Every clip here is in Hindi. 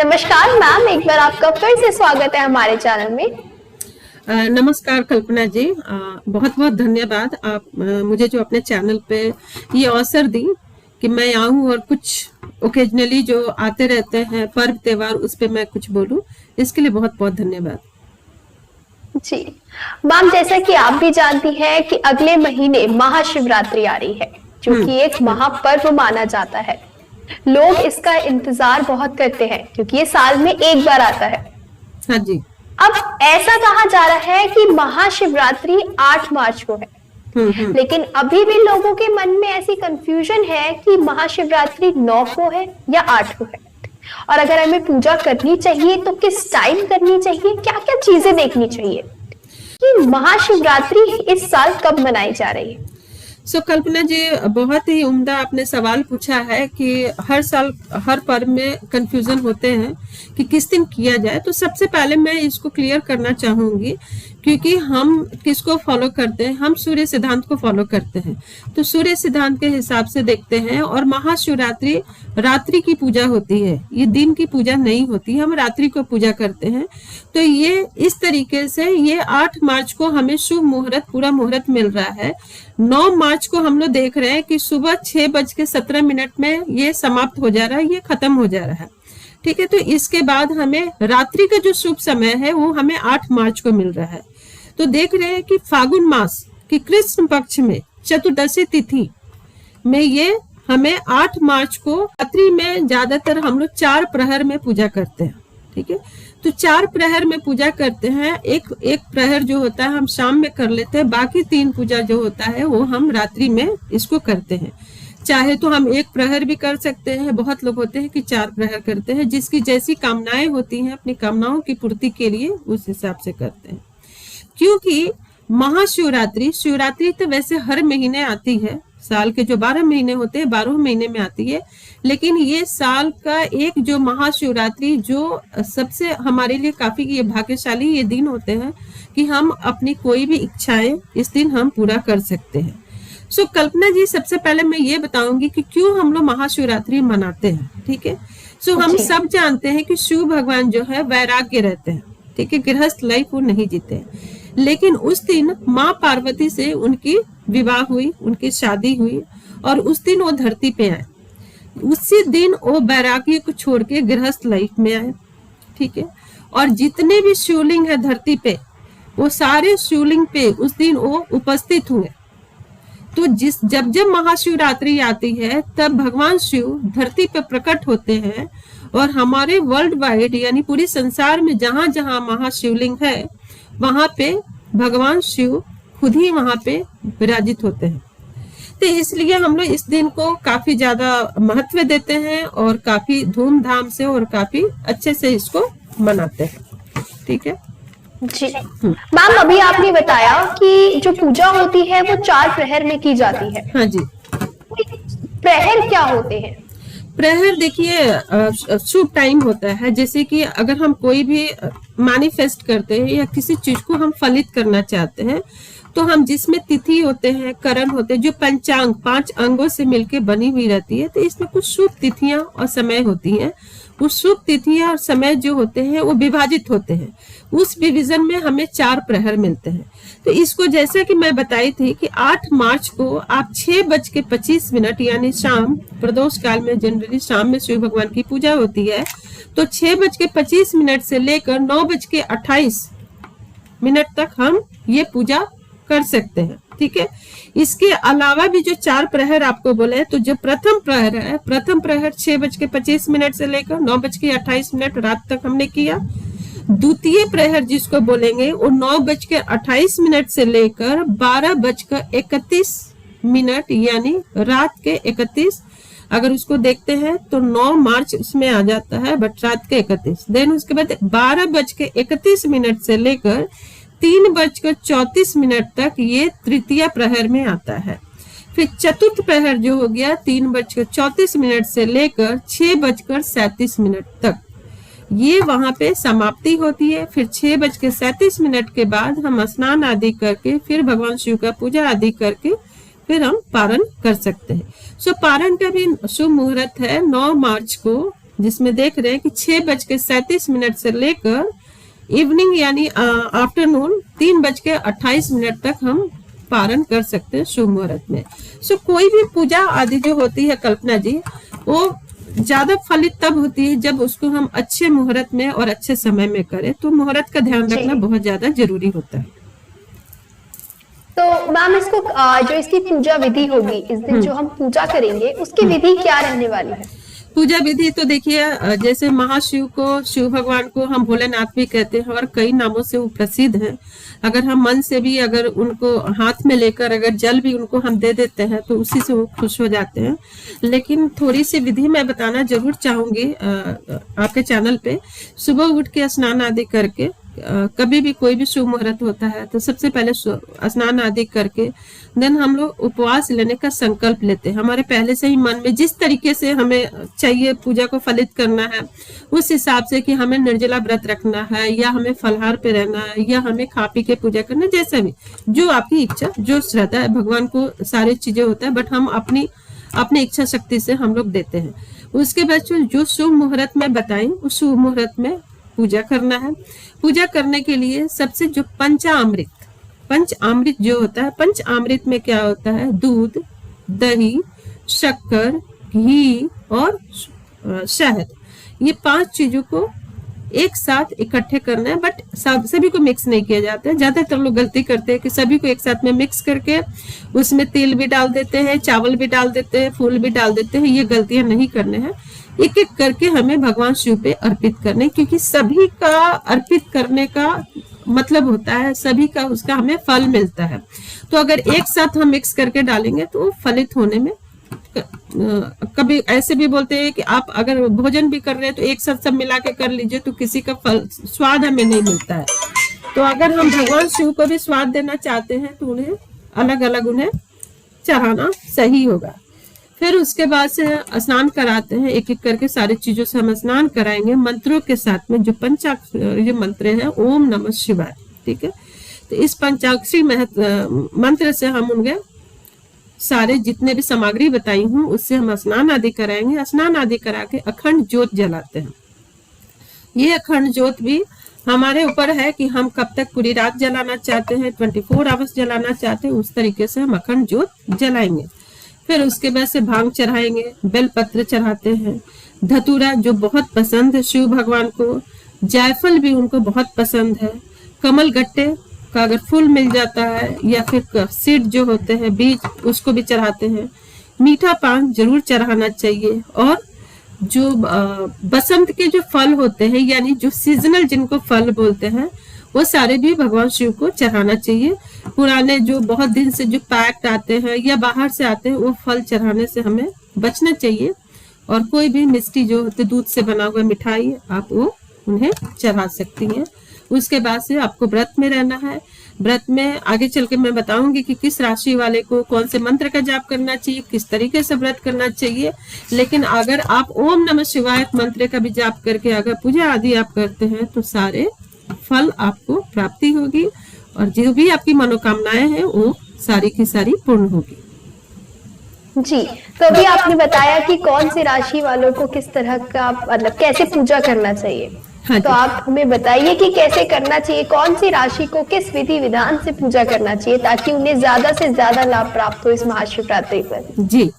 नमस्कार मैम, एक बार आपका फिर से स्वागत है हमारे चैनल में। नमस्कार कल्पना जी, बहुत बहुत धन्यवाद। आप मुझे जो अपने चैनल पे ये अवसर दी कि मैं आऊँ और कुछ ओकेजनली जो आते रहते हैं पर्व त्योहार उस पे मैं कुछ बोलूँ, इसके लिए बहुत बहुत धन्यवाद। जी मैम, जैसा कि आप भी जानती हैं कि अगले महीने महाशिवरात्रि आ रही है, जो कि एक महापर्व माना जाता है। लोग इसका इंतजार बहुत करते हैं क्योंकि ये साल में एक बार आता है। हाँ जी। अब ऐसा कहा जा रहा है कि महाशिवरात्रि 8 मार्च को है, लेकिन अभी भी लोगों के मन में ऐसी कंफ्यूजन है कि महाशिवरात्रि 9 को है या 8 को है, और अगर हमें पूजा करनी चाहिए तो किस टाइम करनी चाहिए, क्या क्या चीजें देखनी चाहिए, कि महाशिवरात्रि इस साल कब मनाई जा रही है। कल्पना जी, बहुत ही उम्दा आपने सवाल पूछा है कि हर साल हर पर्व में कंफ्यूजन होते हैं कि किस दिन किया जाए। तो सबसे पहले मैं इसको क्लियर करना चाहूंगी, क्योंकि हम किसको फॉलो करते हैं, हम सूर्य सिद्धांत को फॉलो करते हैं। तो सूर्य सिद्धांत के हिसाब से देखते हैं, और महाशिवरात्रि रात्रि की पूजा होती है, ये दिन की पूजा नहीं होती, हम रात्रि को पूजा करते हैं। तो ये इस तरीके से ये 8 मार्च को हमें शुभ मुहूर्त, पूरा मुहूर्त मिल रहा है। 9 मार्च को हम लोग देख रहे हैं कि सुबह 6:17 में ये समाप्त हो जा रहा है, ये खत्म हो जा रहा है। ठीक है, तो इसके बाद हमें रात्रि का जो शुभ समय है वो हमें 8 मार्च को मिल रहा है। तो देख रहे हैं कि फागुन मास की कृष्ण पक्ष में चतुर्दशी तिथि में ये हमें 8 मार्च को रात्रि में ज्यादातर हम लोग 4 प्रहर में पूजा करते हैं। ठीक है, तो 4 प्रहर में पूजा करते हैं। एक प्रहर जो होता है हम शाम में कर लेते हैं, बाकी 3 पूजा जो होता है वो हम रात्रि में इसको करते हैं। चाहे तो हम 1 प्रहर भी कर सकते हैं, बहुत लोग होते हैं कि 4 प्रहर करते हैं, जिसकी जैसी कामनाएं होती हैं अपनी कामनाओं की पूर्ति के लिए उस हिसाब से करते हैं। क्योंकि महाशिवरात्रि, शिवरात्रि तो वैसे हर महीने आती है, साल के जो 12 महीने होते हैं 12 महीने में आती है, लेकिन ये साल का एक जो महाशिवरात्रि जो सबसे हमारे लिए काफी ये भाग्यशाली ये दिन होते हैं कि हम अपनी कोई भी इच्छाएं इस दिन हम पूरा कर सकते हैं। कल्पना जी, सबसे पहले मैं ये बताऊंगी कि क्यों हम लोग महाशिवरात्रि मनाते हैं। ठीक है, हम सब जानते हैं कि शिव भगवान जो है वैराग्य रहते हैं। ठीक है, गृहस्थ लाइफ वो नहीं जीते हैं, लेकिन उस दिन माँ पार्वती से उनकी विवाह हुई, उनकी शादी हुई, और उस दिन वो धरती पे आए। उसी दिन वो वैराग्य को छोड़ के गृहस्थ लाइफ में आए। ठीक है, और जितने भी शिवलिंग है धरती पे, वो सारे शिवलिंग पे उस दिन वो उपस्थित हुए। तो जब महाशिवरात्रि आती है तब भगवान शिव धरती पे प्रकट होते हैं, और हमारे वर्ल्ड वाइड यानी पूरे संसार में जहां जहां महाशिवलिंग है वहां पे भगवान शिव खुद ही वहां पे विराजित होते हैं। तो इसलिए हम लोग इस दिन को काफी ज्यादा महत्व देते हैं और काफी धूमधाम से और काफी अच्छे से इसको मनाते हैं। ठीक है जी मैम, अभी आपने बताया कि जो पूजा होती है वो 4 प्रहर में की जाती है। हाँ जी। प्रहर क्या होते हैं? प्रहर देखिए शुभ टाइम होता है, जैसे कि अगर हम कोई भी मैनिफेस्ट करते हैं या किसी चीज को हम फलित करना चाहते हैं, तो हम जिसमें तिथि होते हैं, करण होते हैं, जो पंचांग 5 अंगों से मिलकर बनी हुई रहती है, तो इसमें कुछ शुभ तिथियां और समय होती हैं। उस शुभ तिथियां और समय जो होते हैं वो विभाजित होते हैं। उस डिवीजन में हमें 4 प्रहर मिलते हैं। तो इसको जैसे कि मैं बताई थी कि 8 मार्च को आप 6:25 यानी शाम, प्रदोष काल में जनरली शाम में शिव भगवान की पूजा होती है, तो 6:25 से लेकर 9:28 तक हम ये पूजा कर सकते हैं। ठीक है, इसके अलावा भी जो 4 प्रहर आपको बोले, तो जो प्रथम प्रहर है, प्रथम प्रहर 6:25 से लेकर 9:28 रात तक हमने किया। द्वितीय प्रहर जिसको बोलेंगे वो 9:28 से लेकर 12:31 यानी रात के 31, अगर उसको देखते हैं तो 9 मार्च उसमें आ जाता है, बट रात के 31। देन उसके बाद 12:31 से लेकर 3:34 तक ये तृतीय प्रहर में आता है। फिर चतुर्थ प्रहर जो हो गया 3:34 से लेकर 6:37 तक, ये वहां पे समाप्ति होती है। फिर 6:37 के बाद हम स्नान आदि करके फिर भगवान शिव का पूजा आदि करके फिर हम पारण कर सकते हैं। पारण का भी शुभ मुहूर्त है 9 मार्च को जिसमें देख रहे हैं कि 6:37 से लेकर इवनिंग यानी आफ्टरनून 3:28 तक हम पारण कर सकते हैं शुभ मुहूर्त में। सो कोई भी पूजा आदि जो होती है कल्पना जी, वो ज्यादा फलित तब होती है जब उसको हम अच्छे मुहूर्त में और अच्छे समय में करें। तो मुहूर्त का ध्यान रखना बहुत ज्यादा जरूरी होता है। तो मैम इसको जो इसकी पूजा विधि होगी, इस दिन जो हम पूजा करेंगे उसकी विधि क्या रहने वाली है? पूजा विधि तो देखिए, जैसे महाशिव को, शिव भगवान को हम भोलेनाथ भी कहते हैं और कई नामों से वो प्रसिद्ध हैं। अगर हम मन से भी अगर उनको हाथ में लेकर अगर जल भी उनको हम दे देते हैं तो उसी से वो खुश हो जाते हैं। लेकिन थोड़ी सी विधि मैं बताना जरूर चाहूंगी आपके चैनल पे। सुबह उठ के स्नान आदि करके कभी भी कोई भी शुभ मुहूर्त होता है तो सबसे पहले स्नान आदि करके देन हम लोग उपवास लेने का संकल्प लेते हैं। हमारे पहले से ही मन में जिस तरीके से हमें चाहिए पूजा को फलित करना है उस हिसाब से कि हमें निर्जला व्रत रखना है या हमें फलहार पे रहना है या हमें खा पी के पूजा करना है, जैसा भी जो आपकी इच्छा, जो श्रद्धा है। भगवान को सारी चीजें होता है बट हम अपनी इच्छा शक्ति से हम लोग देते हैं। उसके बाद जो शुभ मुहूर्त में बताएं उस शुभ मुहूर्त में पूजा करना है। पूजा करने के लिए सबसे जो पंचामृत जो होता है, पंचामृत में क्या होता है, दूध, दही, शक्कर, घी और शहद, ये 5 चीजों को एक साथ इकट्ठे करना है। बट सभी को मिक्स नहीं किया जाता है। ज्यादातर लोग गलती करते हैं कि सभी को एक साथ में मिक्स करके उसमें तेल भी डाल देते हैं, चावल भी डाल देते हैं, फूल भी डाल देते हैं। ये गलतियां नहीं करने हैं। एक एक करके हमें भगवान शिव पे अर्पित करने, क्योंकि सभी का अर्पित करने का मतलब होता है सभी का उसका हमें फल मिलता है। तो अगर एक साथ हम मिक्स करके डालेंगे तो फलित होने में कभी ऐसे भी बोलते हैं कि आप अगर भोजन भी कर रहे हैं तो एक साथ सब मिला के कर लीजिए तो किसी का फल स्वाद हमें नहीं मिलता है। तो अगर हम भगवान शिव को भी स्वाद देना चाहते हैं तो उन्हें अलग अलग उन्हें चढ़ाना सही होगा। फिर उसके बाद से स्नान कराते हैं, एक एक करके सारी चीजों से हम स्नान कराएंगे मंत्रों के साथ में। जो पंचाक्षरी मंत्र है, ओम नमः शिवाय, ठीक है। तो इस पंचाक्षरी मंत्र से हम उनके सारे जितने भी सामग्री बताई हूँ उससे हम स्नान आदि कराएंगे। स्नान आदि करा के अखंड ज्योत जलाते हैं। ये अखंड ज्योत भी हमारे ऊपर है कि हम कब तक पूरी रात जलाना चाहते हैं, 24 आवर्स जलाना चाहते हैं, उस तरीके से हम अखंड ज्योत जलाएंगे। फिर उसके बाद से भांग चढ़ाएंगे, बेलपत्र चढ़ाते हैं, धतूरा जो बहुत पसंद है शिव भगवान को, जायफल भी उनको बहुत पसंद है, कमल गट्टे का अगर फूल मिल जाता है या फिर सीड जो होते हैं बीज उसको भी चढ़ाते हैं। मीठा पान जरूर चढ़ाना चाहिए। और जो बसंत के जो फल होते हैं यानी जो सीजनल जिनको फल बोलते हैं वो सारे भी भगवान शिव को चढ़ाना चाहिए। पुराने जो बहुत दिन से जो पैक्ड आते हैं या बाहर से आते हैं वो फल चढ़ाने से हमें बचना चाहिए। और कोई भी मिष्टी जो होते दूध से बना हुआ मिठाई आप वो उन्हें चढ़ा सकती हैं। उसके बाद से आपको व्रत में रहना है। व्रत में आगे चल के मैं बताऊंगी कि किस राशि वाले को कौन से मंत्र का जाप करना चाहिए, किस तरीके से व्रत करना चाहिए। लेकिन अगर आप ओम नमः शिवाय मंत्र का भी जाप करके अगर पूजा आदि आप करते हैं तो सारे फल आपको प्राप्ति होगी और जो भी आपकी मनोकामनाएं हैं वो सारी की सारी पूर्ण होगी। जी, तो अभी आपने बताया कि कौन सी राशि वालों को किस तरह का मतलब कैसे पूजा करना चाहिए। हाँ, तो आप हमें बताइए कि कैसे करना चाहिए, कौन सी राशि को किस विधि विधान से पूजा करना चाहिए ताकि उन्हें ज्यादा से ज्यादा लाभ प्राप्त हो इस महाशिवरात्रि पर। जी,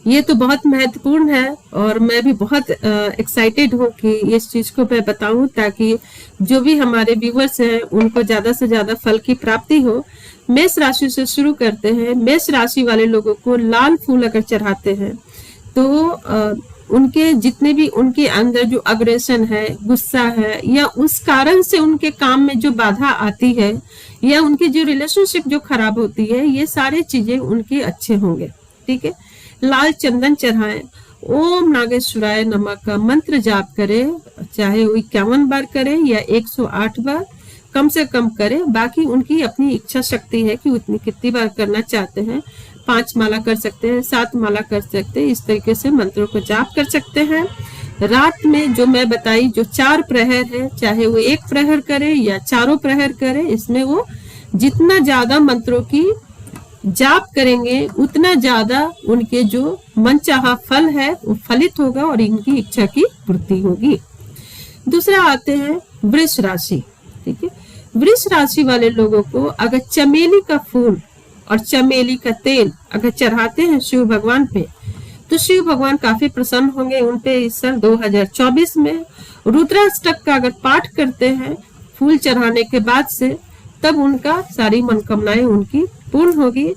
ये तो बहुत महत्वपूर्ण है और मैं भी बहुत एक्साइटेड हूँ कि इस चीज को मैं बताऊं ताकि जो भी हमारे व्यूवर्स हैं उनको ज्यादा से ज्यादा फल की प्राप्ति हो। मेष राशि से शुरू करते हैं। मेष राशि वाले लोगों को लाल फूल अगर चढ़ाते हैं तो उनके जितने भी उनके अंदर जो अग्रेशन है, गुस्सा है या उस कारण से उनके काम में जो बाधा आती है या उनकी जो रिलेशनशिप जो खराब होती है, ये सारी चीजें उनके अच्छे होंगे। ठीक है। लाल चंदन चढ़ाएं, ओम नागेश्वराय नमः का मंत्र जाप करें, चाहे वो 51 बार करें या 108 बार कम से कम करें। बाकी उनकी अपनी इच्छा शक्ति है कि उतनी कितनी बार करना चाहते हैं। 5 माला कर सकते हैं, 7 माला कर सकते हैं, इस तरीके से मंत्रों को जाप कर सकते हैं। रात में जो मैं बताई जो 4 प्रहर है, चाहे वो 1 प्रहर करे या चारों प्रहर करे, इसमें वो जितना ज्यादा मंत्रों की जाप करेंगे उतना ज्यादा उनके जो मनचाहा फल है वो फलित होगा और इनकी इच्छा की पूर्ति होगी। दूसरा आते हैं वृष राशि। ठीक है, वृष राशि वाले लोगों को अगर चमेली का फूल और चमेली का तेल अगर चढ़ाते हैं शिव भगवान पे तो शिव भगवान काफी प्रसन्न होंगे उन पे इस साल 2024 में। रुद्राष्टक का अगर पाठ करते हैं फूल चढ़ाने के बाद से, तब उनका सारी मनोकामनाएं उनकी पूर्ण होगी।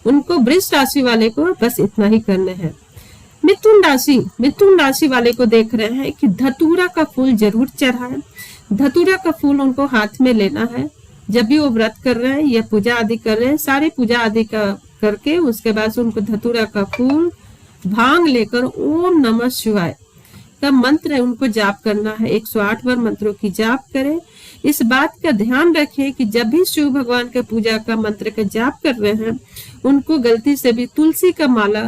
उनको वृष राशि वाले को बस इतना ही करना है। मिथुन राशि वाले को देख रहे हैं कि धतूरा का फूल जरूर चढ़ाएं। धतूरा का फूल उनको हाथ में लेना है जब भी वो व्रत कर रहे हैं या पूजा आदि कर रहे हैं। सारी पूजा आदि का करके उसके बाद उनको धतूरा का फूल भांग लेकर ओम नमः शिवाय का मंत्र उनको जाप करना है। 108 बार मंत्रों की जाप करें। इस बात का ध्यान रखें कि जब भी शिव भगवान के पूजा का मंत्र का जाप कर रहे हैं उनको गलती से भी तुलसी का माला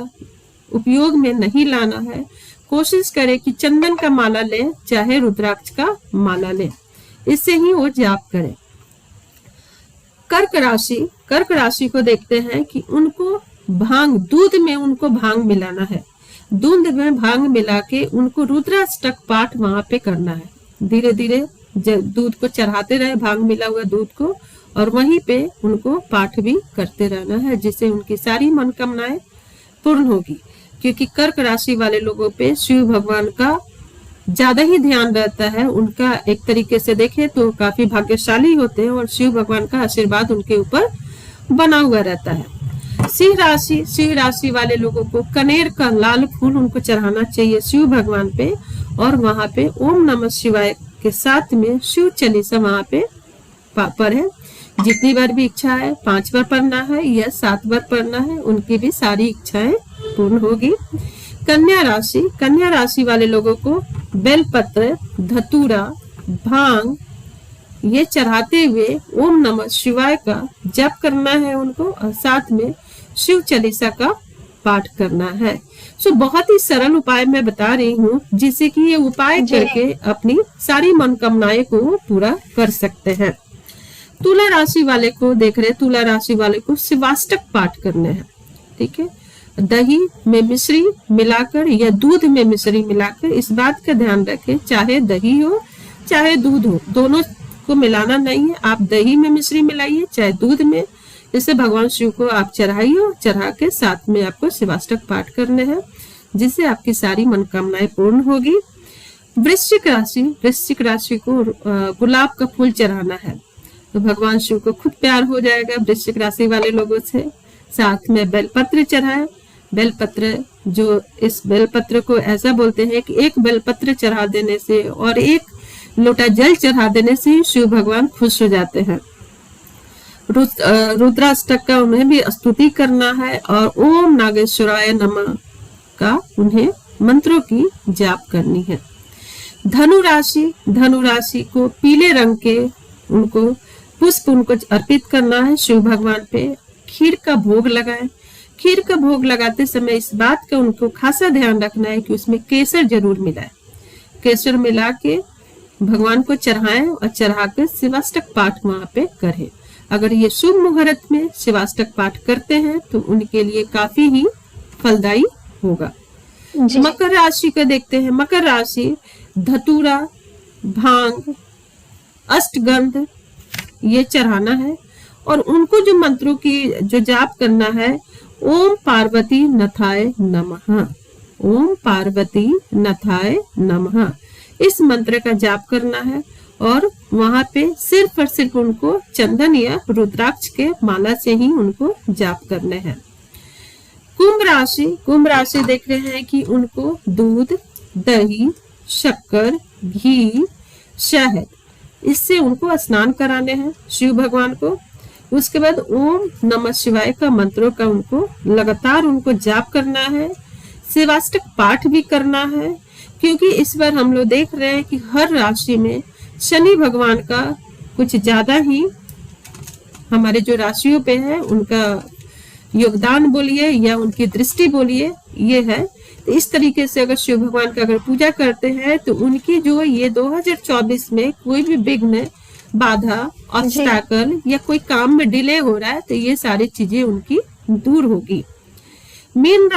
उपयोग में नहीं लाना है। कोशिश करें कि चंदन का माला ले चाहे रुद्राक्ष का माला ले, इससे ही वो जाप करें। कर्क राशि को देखते हैं कि उनको भांग दूध में उनको भांग मिलाना है। दूध में भांग मिला के उनको रुद्राष्टक पाठ वहां पे करना है। धीरे धीरे दूध को चढ़ाते रहे, भांग मिला हुआ दूध को, और वहीं पे उनको पाठ भी करते रहना है जिससे उनकी सारी मनोकामनाएं पूर्ण होगी। क्योंकि कर्क राशि वाले लोगों पे शिव भगवान का ज्यादा ही ध्यान रहता है। उनका एक तरीके से देखें तो काफी भाग्यशाली होते हैं और शिव भगवान का आशीर्वाद उनके ऊपर बना हुआ रहता है। सिंह राशि वाले लोगों को कनेर का लाल फूल उनको चढ़ाना चाहिए शिव भगवान पे, और वहां पे ओम नमः शिवाय के साथ में शिव चालीसा वहां पे पढ़े। जितनी बार भी इच्छा है 5 बार पढ़ना है या 7 बार पढ़ना है, उनकी भी सारी इच्छाएं पूर्ण होगी। कन्या राशि वाले लोगों को बेलपत्र, धतूरा, भांग ये चढ़ाते हुए ओम नमः शिवाय का जप करना है उनको, और साथ में शिव चालीसा का पाठ करना है। बहुत ही सरल उपाय मैं बता रही हूँ जिससे कि ये उपाय करके अपनी सारी मनोकामनाएं को पूरा कर सकते हैं। तुला राशि वाले को देख रहे हैं, तुला राशि वाले को शिवाष्टक पाठ करने हैं। ठीक है, दही में मिश्री मिलाकर या दूध में मिश्री मिलाकर, इस बात का ध्यान रखें चाहे दही हो चाहे दूध हो, दोनों को मिलाना नहीं है। आप दही में मिश्री मिलाइए चाहे दूध में, इससे भगवान शिव को आप चढ़ाइए, चढ़ा के साथ में आपको शिवाष्टक पाठ करने हैं जिससे आपकी सारी मनोकामनाएं पूर्ण होगी। वृश्चिक राशि को गुलाब का फूल चढ़ाना है तो भगवान शिव को खुद प्यार हो जाएगा वृश्चिक राशि वाले लोगों से। साथ में बेलपत्र चढ़ाए। बेलपत्र जो इस बेलपत्र को ऐसा बोलते हैं कि एक बेलपत्र चढ़ा देने से और एक लोटा जल चढ़ा देने से शिव भगवान खुश हो जाते हैं। रुद्राष्टक का उन्हें भी स्तुति करना है और ओम नागेश्वराय नमः का उन्हें मंत्रों की जाप करनी है। धनु राशि को पीले रंग के उनको पुष्प उनको अर्पित करना है शिव भगवान पे। खीर का भोग लगाएं। खीर का भोग लगाते समय इस बात का उनको खासा ध्यान रखना है कि उसमें केसर जरूर मिलाए। केसर मिला के भगवान को चढ़ाएं और चढ़ा कर शिवाष्टक पाठ वहां पे करें। अगर ये शुभ मुहूर्त में शिवाष्टक पाठ करते हैं तो उनके लिए काफी ही फलदायी होगा। मकर राशि को देखते हैं। मकर राशि धतूरा, भांग, अष्टगंध ये चढ़ाना है और उनको जो मंत्रों की जो जाप करना है, ओम पार्वती नथाय नमः, ओम पार्वती नथाय नमः, इस मंत्र का जाप करना है और वहां पे सिर्फ और सिर्फ उनको चंदन या रुद्राक्ष के माला से ही उनको जाप करने हैं। कुंभ राशि देख रहे हैं कि उनको दूध, दही, शक्कर, घी, शहद इससे उनको स्नान कराने हैं शिव भगवान को। उसके बाद ओम नमः शिवाय का मंत्रों का उनको लगातार उनको जाप करना है। शिवाष्टक पाठ भी करना है क्योंकि इस बार हम लोग देख रहे हैं कि हर राशि में शनि भगवान का कुछ ज्यादा ही हमारे जो राशियों पे है उनका योगदान बोलिए या उनकी दृष्टि बोलिए ये है। तो इस तरीके से अगर शिव भगवान का अगर पूजा करते हैं तो उनकी जो ये 2024 में कोई भी विघ्न, बाधा, ऑब्स्टैकल या कोई काम में डिले हो रहा है तो ये सारी चीजें उनकी दूर होगी। मीन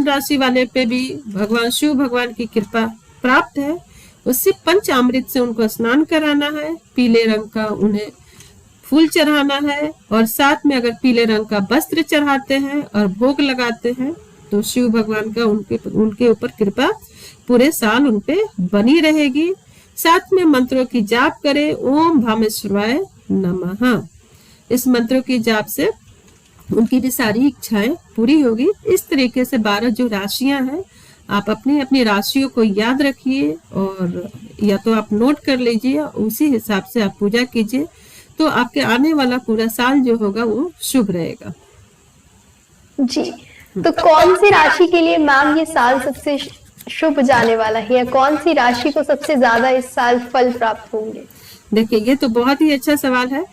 राशि वाले पे भी भगवान शिव भगवान की कृपा प्राप्त है। उससे पंचामृत से उनको स्नान कराना है, पीले रंग का उन्हें फूल चढ़ाना है, और साथ में अगर पीले रंग का वस्त्र चढ़ाते हैं और भोग लगाते हैं तो शिव भगवान का उनके ऊपर कृपा पूरे साल उनपे बनी रहेगी। साथ में मंत्रों की जाप करें, ओम भामेश्वराय नमः। इस मंत्रों की जाप से उनकी भी सारी इच्छाएं पूरी होगी। इस तरीके से 12 जो राशियां हैं, आप अपनी अपनी राशियों को याद रखिए और या तो आप नोट कर लीजिए, उसी हिसाब से आप पूजा कीजिए, तो आपके आने वाला पूरा साल जो होगा वो शुभ रहेगा। जी, तो कौन सी राशि के लिए मैम ये साल सबसे शुभ जाने वाला है, या कौन सी राशि को सबसे ज्यादा इस साल फल प्राप्त होंगे? देखिए, ये तो बहुत ही अच्छा सवाल है।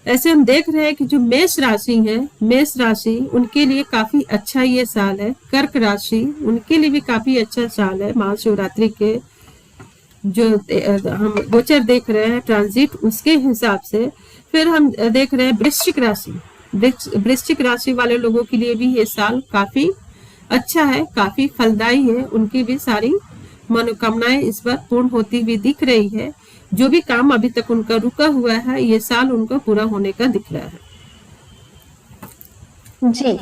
ऐसे हम देख रहे हैं कि जो मेष राशि है, मेष राशि उनके लिए काफी अच्छा ये साल है। कर्क राशि उनके लिए भी काफी अच्छा साल है। महाशिवरात्रि के जो हम गोचर देख रहे हैं ट्रांजिट, उसके हिसाब से फिर हम देख रहे हैं वृश्चिक राशि वाले लोगों के लिए भी ये साल काफी अच्छा है, काफी फलदायी है। उनकी भी सारी मनोकामनाएं इस बार पूर्ण होती हुई दिख रही है। जो भी काम अभी तक उनका रुका हुआ है, ये साल उनको पूरा होने का दिख रहा है। जी,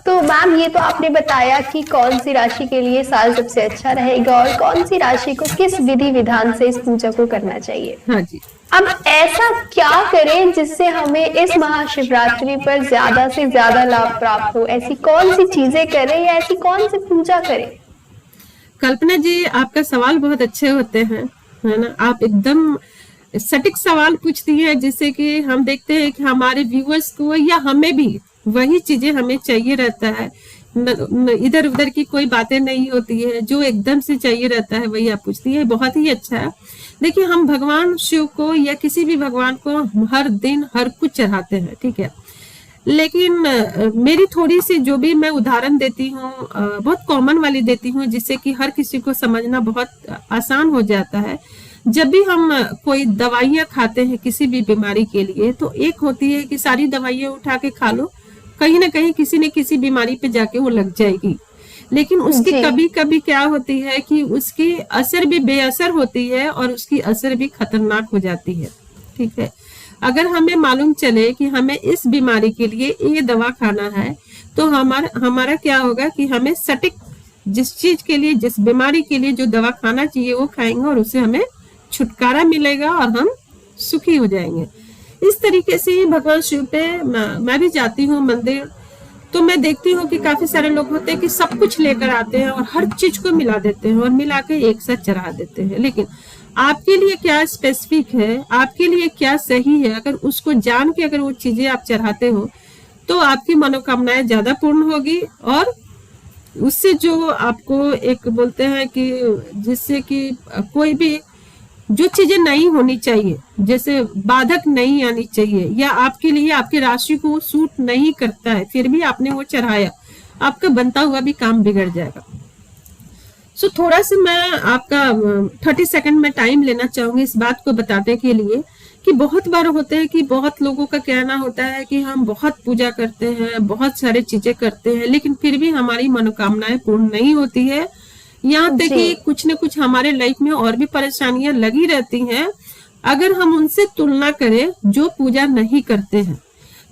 तो मैम ये तो आपने बताया कि कौन सी राशि के लिए साल सबसे अच्छा रहेगा और कौन सी राशि को किस विधि विधान से इस पूजा को करना चाहिए। हाँ जी। अब ऐसा क्या करें जिससे हमें इस महाशिवरात्रि पर ज्यादा से ज्यादा लाभ प्राप्त हो? ऐसी कौन सी चीजें करें या ऐसी कौन सी पूजा करें? कल्पना जी, आपका सवाल बहुत अच्छे होते हैं, है ना। आप एकदम सटीक सवाल पूछती हैं, जिससे कि हम देखते हैं कि हमारे व्यूअर्स को या हमें भी वही चीजें हमें चाहिए रहता है। इधर उधर की कोई बातें नहीं होती है, जो एकदम से चाहिए रहता है वही आप पूछती है। बहुत ही अच्छा है। देखिए, हम भगवान शिव को या किसी भी भगवान को हर दिन हर कुछ चढ़ाते हैं, ठीक है। लेकिन मेरी थोड़ी सी जो भी मैं उदाहरण देती हूँ, बहुत कॉमन वाली देती हूँ, जिससे कि हर किसी को समझना बहुत आसान हो जाता है। जब भी हम कोई दवाइयाँ खाते हैं किसी भी बीमारी के लिए, तो एक होती है कि सारी दवाइयाँ उठा के खा लो, कहीं ना कहीं किसी न किसी बीमारी पे जाके वो लग जाएगी। लेकिन उसकी कभी कभी क्या होती है कि उसकी असर भी बेअसर होती है और उसकी असर भी खतरनाक हो जाती है, ठीक है। अगर हमें मालूम चले कि हमें इस बीमारी के लिए ये दवा खाना है, तो हमारा क्या होगा कि हमें सटीक जिस चीज के लिए, जिस बीमारी के लिए जो दवा खाना चाहिए वो खाएंगे और उससे हमें छुटकारा मिलेगा और हम सुखी हो जाएंगे। इस तरीके से ही भगवान शिव पे मैं भी जाती हूँ मंदिर, तो मैं देखती हूँ कि काफी सारे लोग होते हैं कि सब कुछ लेकर आते हैं और हर चीज को मिला देते हैं और मिला के एक साथ चढ़ा देते हैं। लेकिन आपके लिए क्या स्पेसिफिक है, आपके लिए क्या सही है, अगर उसको जान के अगर वो चीजें आप चढ़ाते हो तो आपकी मनोकामनाएं ज्यादा पूर्ण होगी। और उससे जो आपको एक बोलते हैं कि जिससे कि कोई भी जो चीजें नहीं होनी चाहिए, जैसे बाधक नहीं आनी चाहिए, या आपके लिए आपकी राशि को सूट नहीं करता है, फिर भी आपने वो चढ़ाया, आपका बनता हुआ भी काम बिगड़ जाएगा। सो थोड़ा सा मैं आपका 30 सेकंड में टाइम लेना चाहूंगी इस बात को बताने के लिए कि बहुत बार होते हैं कि बहुत लोगों का कहना होता है कि हम बहुत पूजा करते हैं, बहुत सारे चीजें करते हैं, लेकिन फिर भी हमारी मनोकामनाएं पूर्ण नहीं होती है। यहाँ तक कि कुछ न कुछ हमारे लाइफ में और भी परेशानियां लगी रहती हैं। अगर हम उनसे तुलना करें जो पूजा नहीं करते हैं,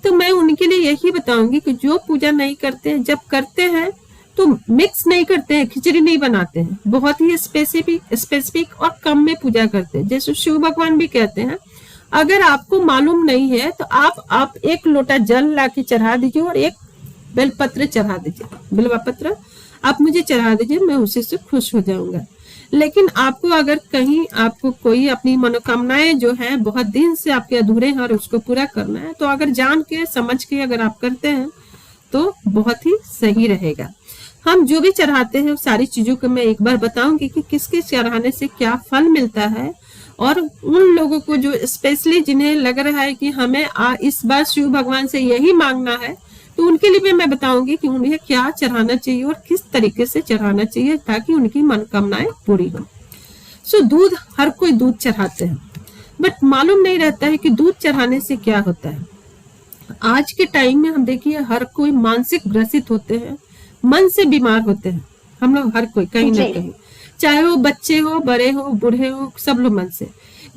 तो मैं उनके लिए यही बताऊंगी कि जो पूजा नहीं करते हैं, जब करते हैं तो मिक्स नहीं करते हैं, खिचड़ी नहीं बनाते हैं, बहुत ही स्पेसिफिक और कम में पूजा करते हैं। जैसे शिव भगवान भी कहते हैं, अगर आपको मालूम नहीं है तो आप एक लोटा जल ला के चढ़ा दीजिए और एक बेलपत्र चढ़ा दीजिए, बिल्वा पत्र आप मुझे चढ़ा दीजिए, मैं उसी से खुश हो जाऊंगा। लेकिन आपको अगर कहीं आपको कोई अपनी मनोकामनाएं जो है बहुत दिन से आपके अधूरे हैं और उसको पूरा करना है, तो अगर जान के समझ के अगर आप करते हैं तो बहुत ही सही रहेगा। हम जो भी चढ़ाते हैं सारी चीजों को मैं एक बार बताऊंगी कि किसके चढ़ाने से क्या फल मिलता है, और उन लोगों को जो स्पेशली जिन्हें लग रहा है कि हमें इस बार शिव भगवान से यही मांगना है, तो उनके लिए भी मैं बताऊंगी कि उन्हें क्या चढ़ाना चाहिए और किस तरीके से चढ़ाना चाहिए ताकि उनकी मनोकामनाएं पूरी हो। सो दूध, हर कोई दूध चढ़ाते हैं, बट मालूम नहीं रहता है कि दूध चढ़ाने से क्या होता है। आज के टाइम में हम देखिए हर कोई मानसिक ग्रसित होते हैं, मन से बीमार होते हैं हम लोग, हर कोई कहीं ना जी कहीं, चाहे वो बच्चे हो, बड़े हो, बूढ़े हो, सब लोग मन से।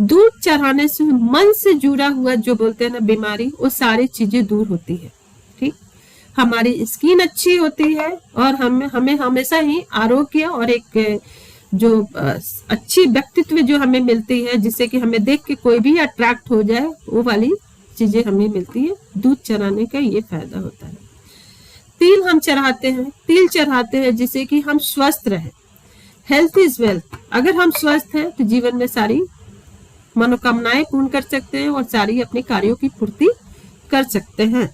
दूध चढ़ाने से मन से जुड़ा हुआ जो बोलते हैं ना बीमारी, वो सारी चीजें दूर होती है। ठीक, हमारी स्किन अच्छी होती है और हमें हमेशा ही आरोग्य और एक जो अच्छी व्यक्तित्व जो हमें मिलती है, जिससे कि हमें देख के कोई भी अट्रैक्ट हो जाए, वो वाली चीजें हमें मिलती है। दूध चढ़ाने का ये फायदा होता है। तिल हम चढ़ाते हैं, तिल चढ़ाते हैं जिससे कि हम स्वस्थ रहे। Health is wealth. अगर हम स्वस्थ हैं तो जीवन में सारी मनोकामनाएं पूर्ण कर सकते हैं और सारी अपने कार्यों की पूर्ति कर सकते हैं।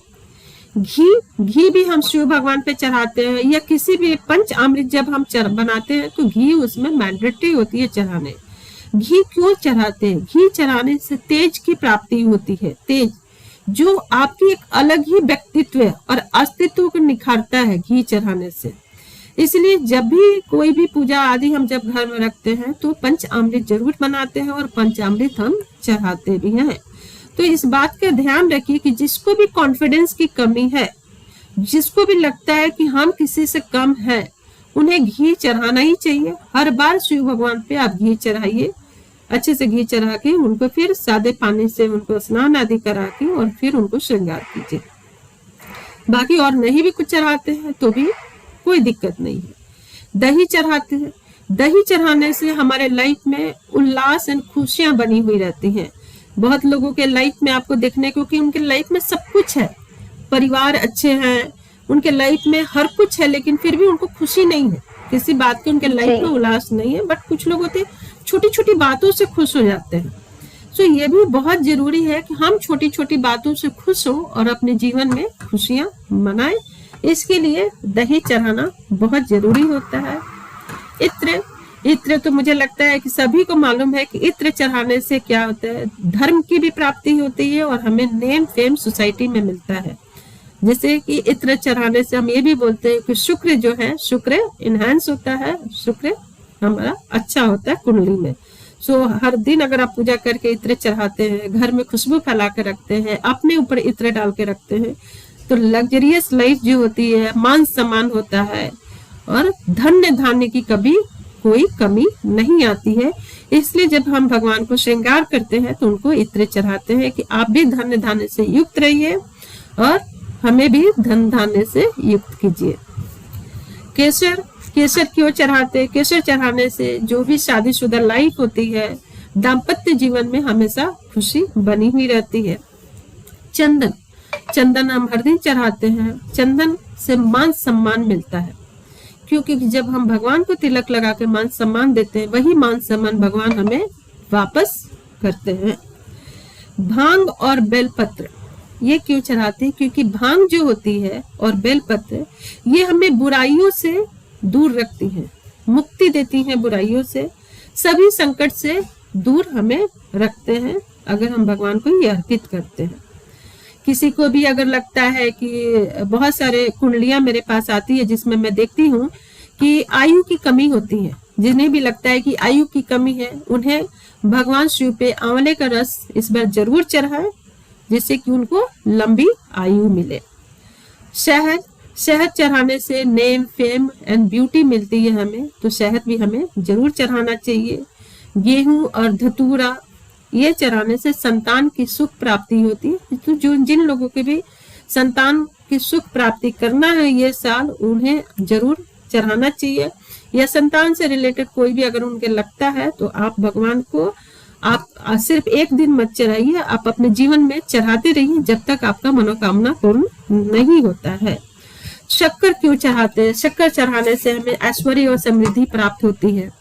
घी भी हम शिव भगवान पे चढ़ाते हैं, या किसी भी पंच अमृत जब हम बनाते हैं तो घी उसमें मैंडेटरी होती है चढ़ाने। घी क्यों चढ़ाते हैं? घी चढ़ाने से तेज की प्राप्ति होती है, तेज जो आपकी एक अलग ही व्यक्तित्व और अस्तित्व को निखारता है घी चढ़ाने से। इसलिए जब भी कोई भी पूजा आदि हम जब घर में रखते हैं तो पंचामृत जरूर बनाते हैं और पंचामृत हम चढ़ाते भी हैं। तो इस बात का ध्यान रखिए कि जिसको भी कॉन्फिडेंस की कमी है, जिसको भी लगता है कि हम किसी से कम हैं, उन्हें घी चढ़ाना ही चाहिए। हर बार शिव भगवान पे आप घी चढ़ाइए, अच्छे से घी चढ़ा के उनको फिर सादे पानी से उनको स्नान आदि करा के और फिर उनको श्रृंगार कीजिए। बाकी और नहीं भी कुछ चढ़ाते हैं तो भी कोई दिक्कत नहीं है। दही चढ़ाते हैं, दही चढ़ाने से हमारे लाइफ में उल्लास एंड खुशियां बनी हुई रहती हैं। बहुत लोगों के लाइफ में आपको देखने, क्योंकि उनके लाइफ में सब कुछ है, परिवार अच्छे हैं, उनके लाइफ में हर कुछ है, लेकिन फिर भी उनको खुशी नहीं है, किसी बात की उनके लाइफ में उल्लास नहीं है। बट कुछ लोग होते हैं छोटी छोटी बातों से खुश हो जाते हैं। तो ये भी बहुत जरूरी है कि हम छोटी छोटी बातों से खुश हो और अपने जीवन में खुशियां मनाएं। इसके लिए दही चढ़ाना बहुत जरूरी होता है। इत्र तो मुझे लगता है कि सभी को मालूम है कि इत्र चढ़ाने से क्या होता है, धर्म की भी प्राप्ति होती है और हमें नेम फेम सोसाइटी में मिलता है। जैसे कि इत्र चढ़ाने से हम ये भी बोलते हैं कि शुक्र जो है, शुक्र इनहेंस होता है, शुक्र हमारा अच्छा होता है कुंडली में। सो हर दिन अगर आप पूजा करके इत्र चढ़ाते हैं, घर में खुशबू फैला के रखते हैं, अपने ऊपर इत्र डाल के रखते हैं, तो लग्जरियस लाइफ जो होती है, मान सम्मान होता है और धन्य धान्य की कभी कोई कमी नहीं आती है। इसलिए जब हम भगवान को श्रृंगार करते हैं तो उनको इत्र चढ़ाते हैं कि आप भी धन्य धान्य से युक्त रहिए और हमें भी धन धान्य से युक्त कीजिए। केसर क्यों चढ़ाते हैं? केसर चढ़ाने से जो भी शादीशुदा लाइफ होती है, दाम्पत्य जीवन में हमेशा खुशी बनी हुई रहती है। चंदन हम हर दिन चढ़ाते हैं। चंदन से मान सम्मान मिलता है, क्योंकि जब हम भगवान को तिलक लगा के मान सम्मान देते हैं, वही मान सम्मान भगवान हमें वापस करते हैं। भांग और बेलपत्र ये क्यों चढ़ाते हैं? क्योंकि भांग जो होती है और बेलपत्र ये हमें बुराइयों से दूर रखती हैं, मुक्ति देती हैं बुराइयों से, सभी संकट से दूर हमें रखते हैं अगर हम भगवान को ये अर्पित करते हैं। किसी को भी अगर लगता है कि बहुत सारे कुंडलियां मेरे पास आती है जिसमें मैं देखती हूँ कि आयु की कमी होती है, जिन्हें भी लगता है कि आयु की कमी है, उन्हें भगवान शिव पे आंवले का रस इस बार जरूर चढ़ाएं, जिससे कि उनको लंबी आयु मिले। शहद चढ़ाने से नेम फेम एंड ब्यूटी मिलती है हमें, तो शहद भी हमें जरूर चढ़ाना चाहिए। गेहूं और धतूरा ये चढ़ाने से संतान की सुख प्राप्ति होती है। तो जिन लोगों के भी संतान की सुख प्राप्ति करना है ये साल, उन्हें जरूर चढ़ाना चाहिए। या संतान से रिलेटेड कोई भी अगर उनके लगता है तो आप भगवान को आप सिर्फ एक दिन मत चढ़ाइए, आप अपने जीवन में चढ़ाते रहिए जब तक आपका मनोकामना पूर्ण नहीं होता है। शक्कर क्यों चढ़ाते हैं? शक्कर चढ़ाने से हमें ऐश्वर्य और समृद्धि प्राप्त होती है।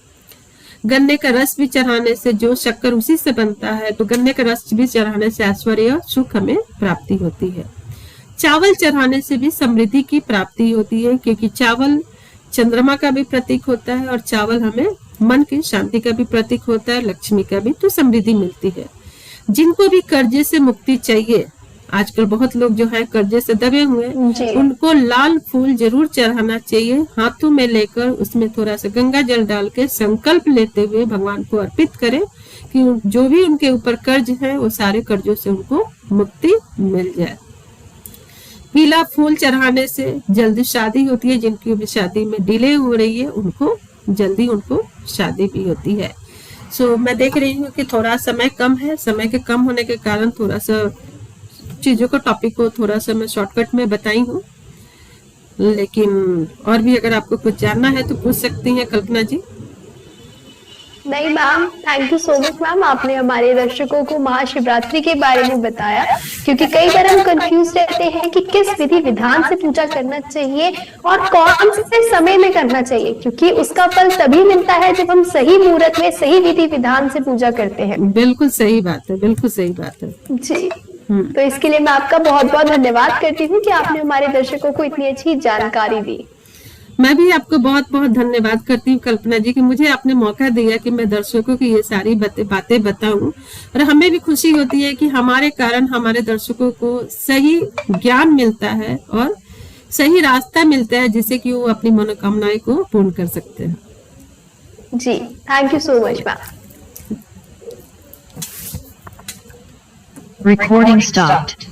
गन्ने का रस भी चढ़ाने से, जो शक्कर उसी से बनता है, तो गन्ने का रस भी चढ़ाने से ऐश्वर्य और सुख हमें प्राप्ति होती है। चावल चढ़ाने से भी समृद्धि की प्राप्ति होती है, क्योंकि चावल चंद्रमा का भी प्रतीक होता है और चावल हमें मन की शांति का भी प्रतीक होता है, लक्ष्मी का भी, तो समृद्धि मिलती है। जिनको भी कर्जे से मुक्ति चाहिए, आजकल बहुत लोग जो है कर्जे से दबे हुए, उनको लाल फूल जरूर चढ़ाना चाहिए, हाथों में लेकर उसमें थोड़ा सा गंगा जल डाल के संकल्प लेते हुए भगवान को अर्पित करें कि जो भी उनके ऊपर कर्ज है वो सारे कर्जों से उनको मुक्ति मिल जाए। पीला फूल चढ़ाने से जल्दी शादी होती है, जिनकी भी शादी में डिले हो रही है उनको जल्दी उनको शादी भी होती है। सो मैं देख रही हूँ कि थोड़ा समय कम है, समय के कम होने के कारण थोड़ा सा चीजों को टॉपिक को थोड़ा सा मैं शॉर्टकट में बताई हूँ, लेकिन और भी अगर आपको कुछ जानना है तो पूछ सकती हैं कल्पना जी। नहीं ma'am, thank you so much ma'am, आपने हमारे दर्शकों को महाशिवरात्रि के बारे में बताया, क्योंकि कई बार हम कंफ्यूज रहते हैं कि किस विधि विधान से पूजा करना चाहिए और कौन से समय में करना चाहिए, क्योंकि उसका फल तभी मिलता है जब हम सही मुहूर्त में सही विधि विधान से पूजा करते हैं। बिल्कुल सही बात है, बिल्कुल सही बात है जी। तो इसके लिए मैं आपका बहुत बहुत धन्यवाद करती हूँ कि आपने हमारे दर्शकों को इतनी अच्छी जानकारी दी। मैं भी आपको बहुत बहुत धन्यवाद करती हूँ कल्पना जी कि मुझे आपने मौका दिया कि मैं दर्शकों की ये सारी बातें बताऊं, और हमें भी खुशी होती है कि हमारे कारण हमारे दर्शकों को सही ज्ञान मिलता है और सही रास्ता मिलता है जिससे कि वो अपनी मनोकामनाएं को पूर्ण कर सकते हैं। जी, thank you so much ma'am. Recording stopped.